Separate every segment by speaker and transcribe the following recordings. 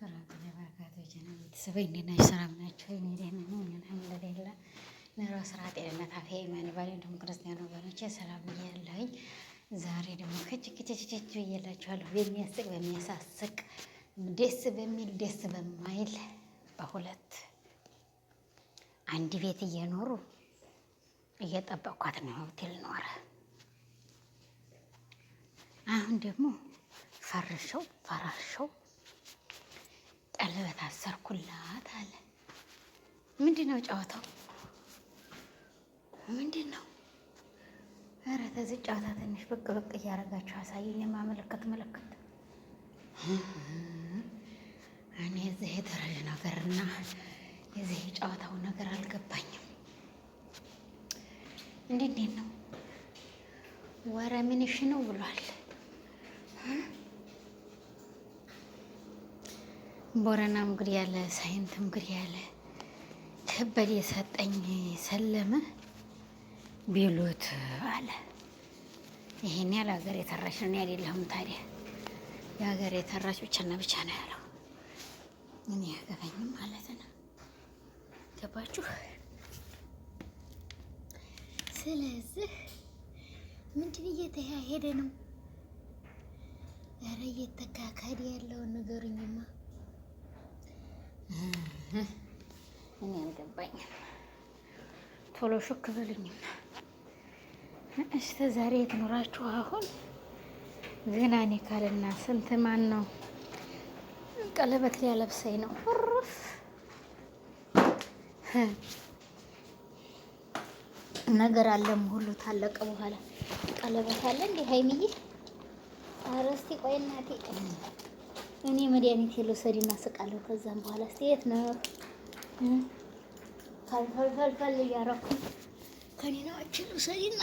Speaker 1: ወራህመቱላሂ ወበረካቱህ ጀና ቤተሰቦች እንዴት ናችሁ? ሰላም ናችሁ? እኔ ደህና ነኝ አልሐምዱሊላህ። ኑሮ፣ ስራ፣ ጤንነት፣ አፍያ ኢማን ባል እንዲሁም ክርስቲያን ወገኖቼ ሰላም ብያለሁኝ። ዛሬ ደግሞ ከችክችችች ብዬላችኋለሁ። በሚያስቅ በሚያሳስቅ ደስ በሚል ደስ በማይል በሁለት አንድ ቤት እየኖሩ እየጠበቅኳት ነው ሆቴል ኖረ። አሁን ደግሞ ፈራሸው ቀለበት አሰርኩላት አለ። ምንድን ነው ጨዋታው? ምንድን ነው? ኧረ ተዚህ ጨዋታ ትንሽ ብቅ እያደረጋችሁ አሳየኝ። የማመለከት ምልክት እኔ የዚህ የተረጅ ነገርና የዚህ የጨዋታው ነገር አልገባኝም። እንዴት ነው? ወረ ምንሽ ነው ብሏል። ቦረናም እንግዲህ ያለ ሳይንትም እንግዲህ ያለ ከበድ የሰጠኝ ሰለመ ቢሉት አለ። ይሄን ያለ ሀገር የተራሽ ነው አይደለሁም። ታዲያ የሀገር የተራሽ ብቻና ብቻ ነው ያለው። እኔ ያገባኝም ማለት ነው። ገባችሁ? ስለዚህ ምንድን እየተካሄደ ነው? ኧረ እየተካሄደ ያለውን ንገሩኝማ። እኔ አልገባኝም። ቶሎ ሹክ በሉኝማ። እስከ ዛሬ የት ኖራችሁ? አሁን ገና እኔ ካልና ስንት ማን ነው ቀለበት ሊያለብሰኝ ነው? ሩፍ ነገር አለም ሁሉ ታለቀ በኋላ ቀለበት አለ እንዴ ሀይሚዬ? ኧረ እስኪ ቆይ እናቴ እኔ መድኃኒት ልውሰድና ስቃለሁ። ከዛም በኋላ እስኪ የት ነው ፈልፈልፈልፈል እያደረኩ ከኔናዎችን ልውሰድና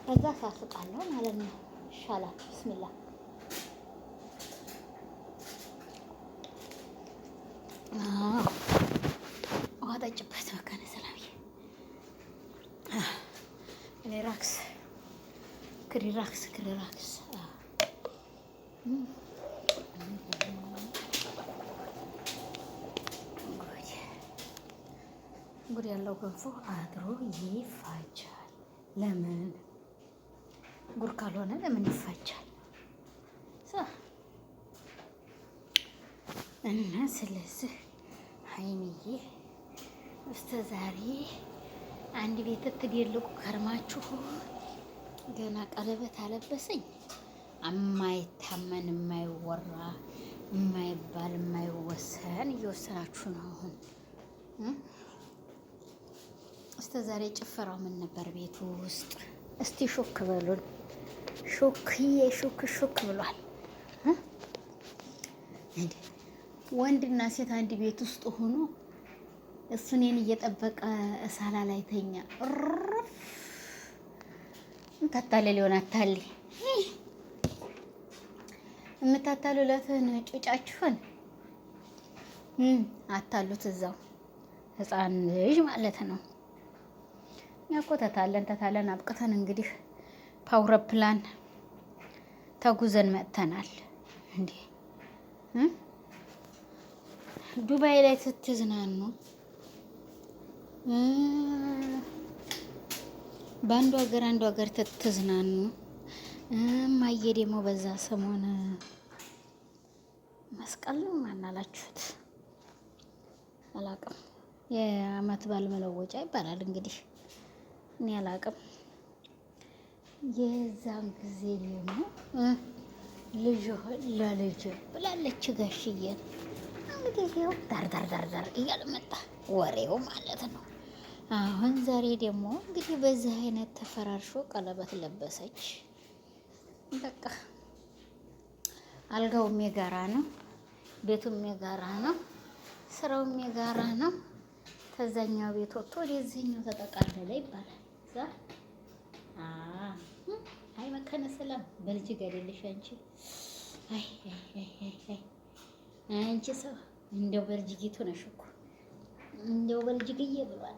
Speaker 1: ከዛ ሳስቃለሁ ማለት ነው። ይሻላል። ብስሚላ ውሃ ጠጭበት መካነ ሰላምዬ። ሪላክስ ክሪራክስ ጉድ ያለው ገንፎ አድሮ ይፋጃል። ለምን ጉድ ካልሆነ ለምን ይፋጃል? እና ስለዚህ ሀይሚዬ እስከ ዛሬ አንድ ቤት ትደልቁ ከርማችሁ ገና ቀለበት አለበሰኝ። የማይታመን የማይወራ የማይባል የማይወሰን እየወሰናችሁ ነው። አሁን እስከ ዛሬ ጭፈራው ምን ነበር ቤቱ ውስጥ? እስቲ ሾክ በሉን። ሾክዬ ሾክ ብሏል። ወንድና ሴት አንድ ቤት ውስጥ ሆኖ እሱ እኔን እየጠበቀ እሳላ ላይ ተኛ። ታታለ ሊሆን አታሊ የምታታሉለትን ጩጫችሁን አታሉት እዛው ህፃን ልጅ ማለት ነው። እኛ እኮ ተታለን አብቅተን እንግዲህ ፓውሮፕላን ተጉዘን መጥተናል። እንዴ ዱባይ ላይ ስትዝናኑ በአንዱ ሀገር ትዝናኑ። ማየ ደግሞ በዛ ሰሞን መስቀል ነው ማናላችሁት አላቅም። የአመት ባል መለወጫ ይባላል እንግዲህ እኔ አላቅም። የዛን ጊዜ ደግሞ ልጅ ለልጅ ብላለች ጋሽዬን። እንግዲህ ይኸው ዳር እያለ መጣ ወሬው ማለት ነው። አሁን ዛሬ ደግሞ እንግዲህ በዚህ አይነት ተፈራርሾ ቀለበት ለበሰች። በቃ አልጋውም የጋራ ነው፣ ቤቱም የጋራ ነው፣ ስራውም የጋራ ነው። ከዛኛው ቤት ወጥቶ ወደዚህኛው ተጠቃለለ ይባላል። አይ መካነ ሰላም በልጅግ አይደለሽ አንቺ። አይ አንቺ ሰው እንደው በልጅጊቱ ነሽ እኮ እንደው በልጅግዬ ብሏል።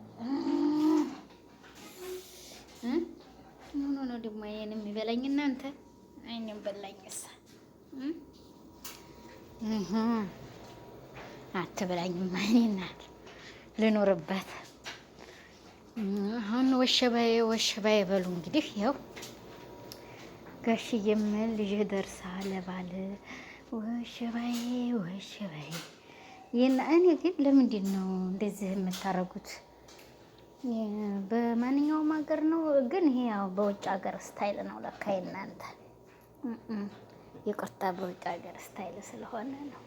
Speaker 1: ምን ሆኖ ደግሞ ይሄን የሚበላኝ እናንተ? አይኔም በላኝሳ እህ አትብላኝማ የእኔ እናት ልኖርበት። አሁን ወሸባዬ ወሸባዬ በሉ እንግዲህ ያው ጋሽዬም ልጅህ ደርሳ ለባል ወሸባዬ ወሸባዬ። እኔ ግን ለምንድን ነው እንደዚህ የምታረጉት? በማንኛውም ሀገር ነው ግን ይሄ ያው በውጭ ሀገር ስታይል ነው ለካ የእናንተ። ይቅርታ በውጭ ሀገር ስታይል ስለሆነ ነው።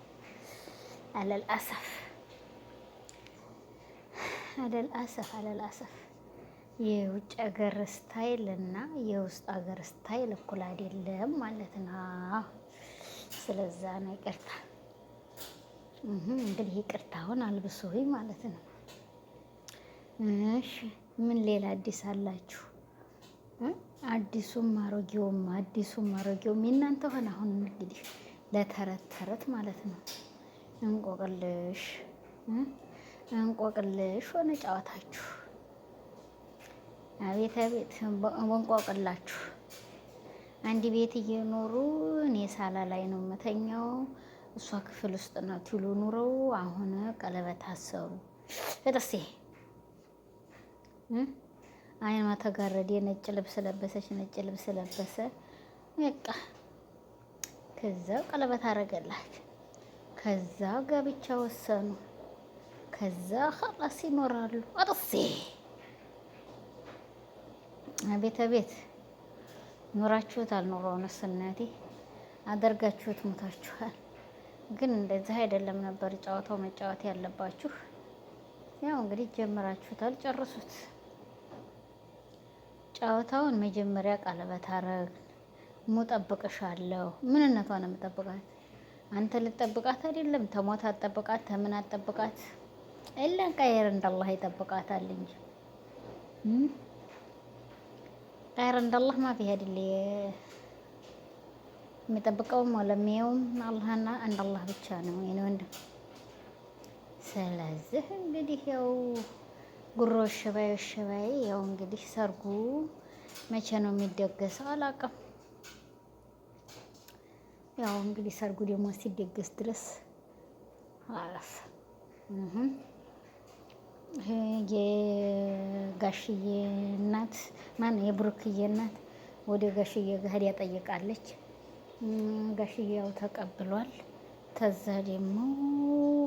Speaker 1: አለል አሰፍ አለል አሰፍ የውጭ ሀገር ስታይል እና የውስጥ ሀገር ስታይል እኩል አይደለም ማለት ነው። ስለዛ ነው ይቅርታ። እንግዲህ ይቅርታውን አልብሱኝ ማለት ነው። እሺ ምን ሌላ አዲስ አላችሁ? አዲሱም አሮጌውም የእናንተ ሆነ። አሁን እንግዲህ ለተረት ተረት ማለት ነው። እንቆቅልሽ ሆነ ጨዋታችሁ። አቤት አቤት እንቆቅላችሁ። አንድ ቤት እየኖሩ እኔ ሳላ ላይ ነው መተኛው፣ እሷ ክፍል ውስጥ ናት ይሉ ኑረው አሁን ቀለበት አሰሩ። እጥሴ አይኗ ተጋረደ። ነጭ ልብስ ለበሰች፣ ነጭ ልብስ ለበሰ። በቃ ከዛ ቀለበት አረገላት። ከዛ ጋብቻ ወሰኑ። ከዛ ኸላስ ይኖራሉ። አጥሴ አቤት አቤት ኖራችሁት አልኖረውንስ እናቴ አደርጋችሁት ሞታችኋል። ግን እንደዚህ አይደለም ነበር ጨዋታው መጫወት ያለባችሁ። ያው እንግዲህ ጀምራችሁታል፣ ጨርሱት። ጨዋታውን መጀመሪያ ቀለበት አረግ ጠብቅሻለሁ። ምንነቷን የምጠብቃት አንተ ልጠብቃት አይደለም። ተሞት አትጠብቃት፣ ተምን አትጠብቃት። ኢላን ቀየር እንደላህ ይጠብቃታል እንጂ ቀየር እንደላህ ማፊ አይደል የሚጠብቀውም ወለሚየውም አላህና እንደላህ ብቻ ነው የኔ ወንድም። ስለዚህ እንግዲህ ያው ጉሮ ሸባይ ያው እንግዲህ ሰርጉ መቼ ነው የሚደገሰው አላውቅም። ያው እንግዲህ ሰርጉ ደግሞ ሲደገስ ድረስ አላስ የጋሽዬ እናት ማነው የብሩክዬ እናት ወደ ጋሽዬ ጋር ያጠይቃለች። ጋሽዬ ያው ተቀብሏል። ተዛ ደግሞ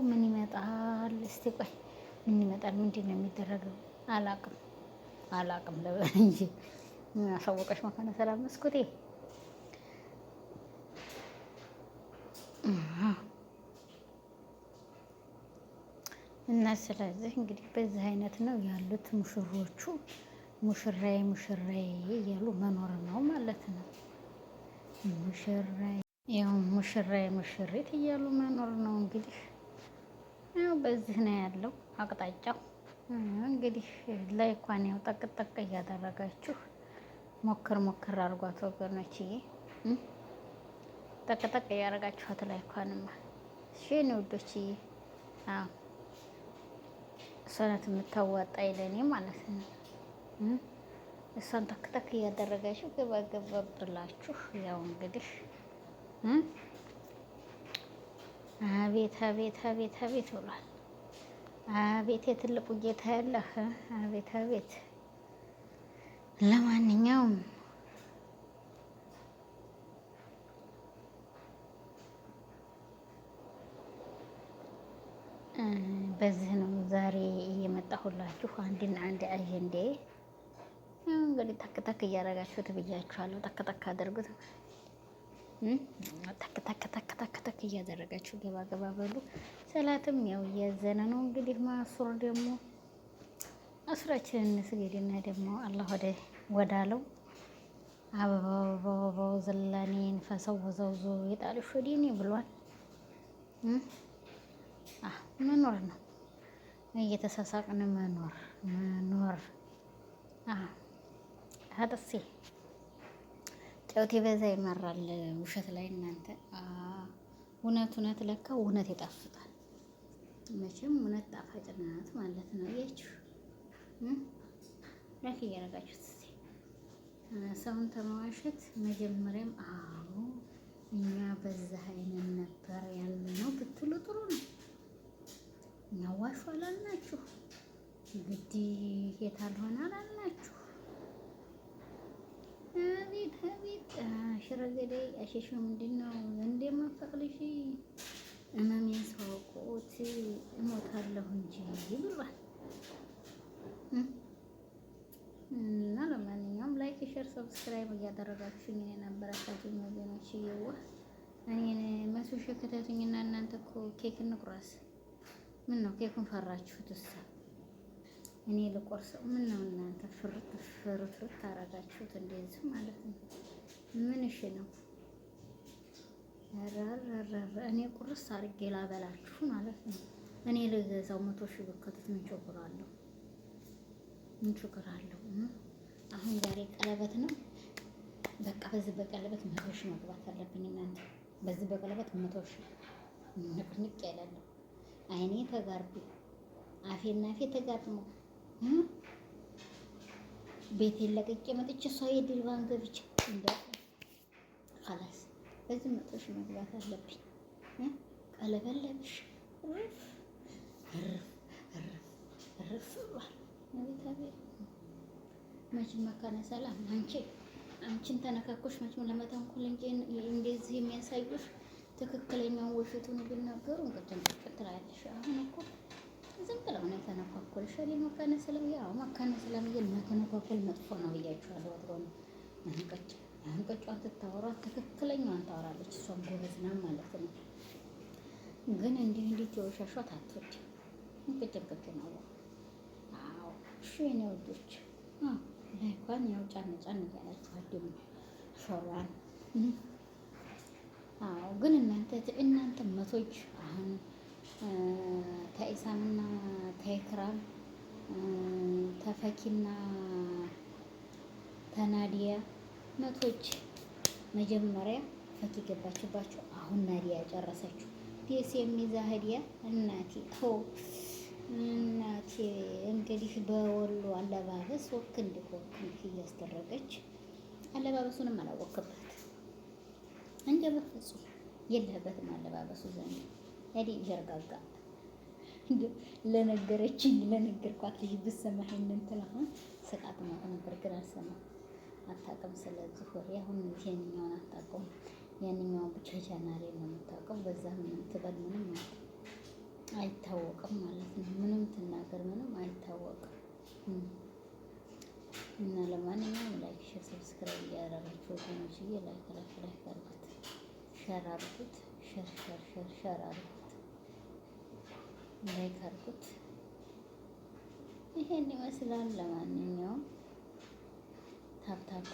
Speaker 1: ምን ይመጣል? እስቲ ቆይ ምን ይመጣል? ምንድን ነው የሚደረገው? አላቅም ለበል እንጂ አሳወቀሽ መካነ ሰላም መስኮቴ። እና ስለዚህ እንግዲህ በዚህ አይነት ነው ያሉት ሙሽሮቹ። ሙሽራዬ እያሉ መኖር ነው ማለት ነው። ሙሽራዬ ሙሽሪት እያሉ መኖር ነው እንግዲህ። ያው በዚህ ነው ያለው አቅጣጫው። እንግዲህ ላይኳን ያው ጠቅጠቅ እያደረጋችሁ ሞክር አድርጓት ወገኖችዬ። ጠቅጠቅ እያደረጋችኋት ላይኳንማ እሺ ነው ውዶችዬ። አዎ እሷ ናት የምታዋጣ ይለኔ ማለት ነው። እሷን ተክተክ እያደረጋችሁ ገባ ብላችሁ ያው እንግዲህ አቤት ብሏል። አቤት የትልቁ ጌታ ያለህ አቤት። ለማንኛውም በዚህ ነው ዛሬ እየመጣሁላችሁ አንድና አንድ አጀንዴ። እንግዲህ ተክተክ እያደረጋችሁት ብያችኋለሁ። ተክተክ አድርጉት። ተክ እያደረጋችሁ ገባ በሉ። ሰላትም ያው እያዘነ ነው እንግዲህ። ማሱር ደግሞ አስራችንን እንስገድና ደግሞ አላህ ወዳለው አበባው ዘላኔን ፈሰው ወዘውዞ የጣልሽ ወዲኔ ብሏል። መኖር ነው እየተሳሳቅን መኖር። አጥሴ ጨውቴ በዛ ይመራል ውሸት ላይ እናንተ። እውነት ለካ እውነት ይጣፍጣል። መቼም እውነት ጣፋጭ ናት ማለት ነው። እያችሁ ላክ እያደረጋችሁት ሰውን ተመዋሸት መጀመሪያም እኛ በዛ አይነት ነበር ያልነው ብትሉ ጥሩ ነው። እኛ ዋሹ አላልናችሁ፣ ግድ የታልሆነ አላልናችሁ። አቤት አቤት ሽረገዴ አሸሽ ምንድን ነው እንደማፈቅልሽ እመሜን ሳውቆት እሞታለሁ እንጂ ብሏል። እና ለማንኛውም ላይክ፣ ሼር፣ ሰብስክራይብ እያደረጋችሁኝ እኔን አበረታቱኝ ወገኖች። እየዋህ እኔን መቶ ሺህ ከተቱኝና እናንተ እኮ ኬክ እንቁረስ። ምን ነው ኬኩን ፈራችሁት? እሷ እኔ ልቆርሰው። ምን ነው እናንተ ፍርፍርት አረጋችሁት እንደዚህ ማለት ነው። ምን እሺ ነው እኔ ቁርስ አድርጌ ላበላችሁ ማለት ነው። እኔ ልገዛው 100 ሺህ ብከቱት ምን ችግር አለው? ምን ችግር አለው? አሁን ዛሬ ቀለበት ነው። በቃ በዚህ በቀለበት 100 ሺህ መግባት አለብኝ እናንተ። በዚህ በቀለበት 100 ሺህ ንቅንቅ ያላለሁ አይኔ ተጋርዶ አፌና አፌ ተጋጥሞ ቤቴን ለቅቄ መጥቼ እሷ የድልባን ገብቼ እንደ خلاص በዚህ 100 ሺህ መግባት አለብኝ። ቀለበት ለብሽ እርፍ ብሏል። አቤት መቼም መካነ ሰላም አንቺን ተነካኮሽ መቼም ለመተንኮል እንጂ እንደዚህ የሚያሳዩሽ ትክክለኛውን ውሸቱን ቢናገሩ እንቅጭን ትላለሽ። አሁን እኮ ዝም ብለው ነው የተነኳኮልሽ። መካነ ሰላም ያው መካነ ሰላም መተነኳኮል መጥፎ ነው ብያችኋለሁ። ወጥሮ ነው አንቀጯን ትታወራት ትክክለኛዋን ታወራለች። እሷም ጎበዝ ናት ማለት ነው። ግን እንዲህ የወሻሿት አትወድም። እንቅጭ ነው። አዎ እሺ የኔ ወዶች ላይኳን ያው ጫን እያላችሁ አድሙ ሾሯን። አዎ ግን እናንተ መቶች አሁን ተኢሳምና ተኢክራም ተፈኪና ተናዲያ መቶች መጀመሪያ ፈኪ ገባችባቸው። አሁን ናዲያ ጨረሰችው። ዴስ የሚዛ ሀዲያ እናቴ እንግዲህ በወሎ አለባበስ ወክ እንዲህ እያስደረገች አለባበሱንም አላወቅበት እንደ በፍጹም የለህበትም አለባበሱ ዘንድ እዲ ጀርጋጋ ለነገርኳት ልጅ ብትሰማህ እንትን አሁን ስቃት ነው ነበር፣ ግን አልሰማም አታውቅም። ስለዚህ ወሬ አሁን የኛውን አታውቅም፣ ያንኛውን ብቻ ቻናሌ ነው የምታውቀው። በዛ ምንም ትበል ምንም አይታወቅም ማለት ነው። ምንም ትናገር ምንም አይታወቅም። እና ለማንኛውም ላይክ፣ ሼር፣ ሰብስክራይብ እያደረጋችሁ ወገኖችዬ ላይክ አድርጉት፣ ሼር አድርጉት፣ ሼር አድርጉት፣ ላይክ አድርጉት። ይሄን ይመስላል። ለማንኛውም ታብታብ